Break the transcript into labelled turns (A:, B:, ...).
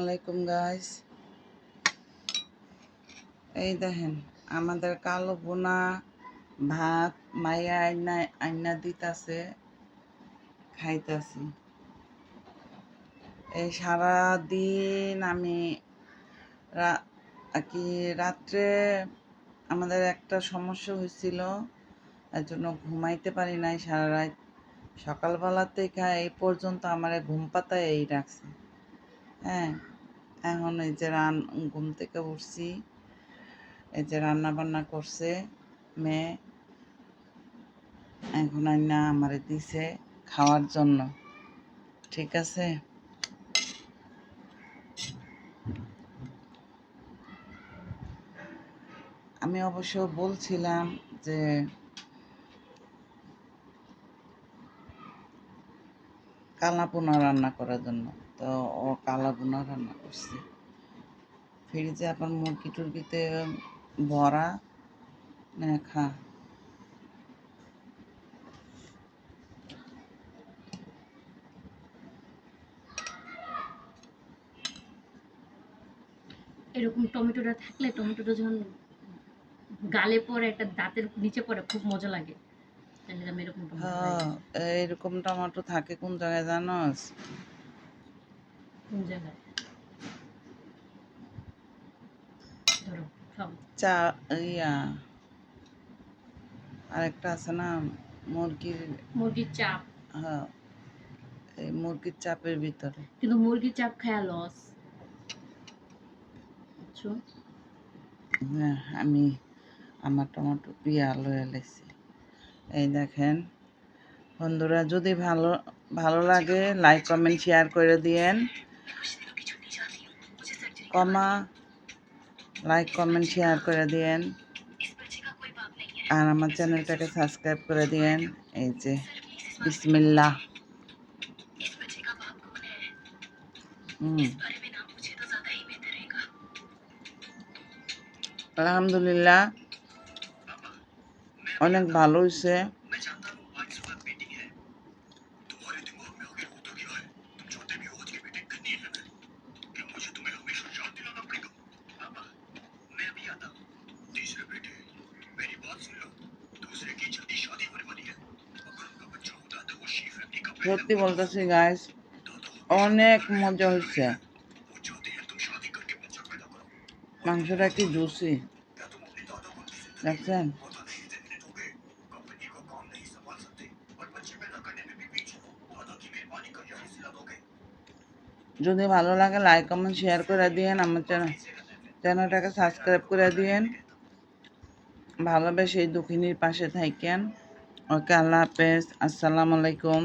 A: আলাইকুম গাইস, এই দেখেন আমাদের কালো বোনা ভাত মাইয়া আইনা আইনা দিতাছে, খাইতাছি। এই সারা দিন আমি কি রাত্রে আমাদের একটা সমস্যা হয়েছিল, এর জন্য ঘুমাইতে পারি নাই সারা রাত। সকালবেলা থেকে এই পর্যন্ত আমার ঘুম পাতায় এই রাখছে। হ্যাঁ, এখন এই যে ঘুম থেকে উঠছি, এই যে রান্না বান্না করছে মেয়ে, এখন না আমারে দিছে খাওয়ার জন্য। ঠিক আছে, আমি অবশ্য বলছিলাম যে কালা পোনা রান্না করার জন্য, তো ও কালা পোনা রান্না করছে। ফ্রিজে আবার মুরগি টুরগিতে ভরা, খা।
B: এরকম টমেটোটা থাকলে, টমেটোটা যখন গালে পড়ে একটা দাঁতের নিচে পড়ে খুব মজা লাগে। আমি এরকম টমেটো খাই।
A: এইরকম টমেটো থাকে কোন জায়গায় জানোস?
B: কোন জায়গায়? ধরো সব
A: চা ইয়া আরেকটা আছে না,
B: মুরগির চাপ।
A: হ্যাঁ, এই মুরগির চাপের ভিতরে।
B: কিন্তু মুরগির চাপ খায়া লস। বুঝছো?
A: হ্যাঁ, আমি আমার টমেটো পিয়া লয়ে লেছি। এই দেখেন বন্ধুরা, যদি ভালো ভালো লাগে লাইক কমেন্ট শেয়ার করে দিয়েন, লাইক কমেন্ট শেয়ার করে দিয়েন, আর আমার চ্যানেলটাকে সাবস্ক্রাইব করে দিয়েন। এই যে বিসমিল্লাহ। আলহামদুলিল্লাহ, অনেক ভালো হয়েছে। সত্যি বলতেছি গাইস, অনেক মজা হয়েছে। মাংসটা কি জুসি দেখছেন? যদি ভালো লাগে লাইক কমেন্ট শেয়ার করে দিয়েন, আমার চ্যানেলটাকে সাবস্ক্রাইব করে দিয়েন। ভালোবেসে এই দুঃখিনীর পাশে থাকেন। ওকে, আল্লাহ হাফেজ, আসসালামু আলাইকুম।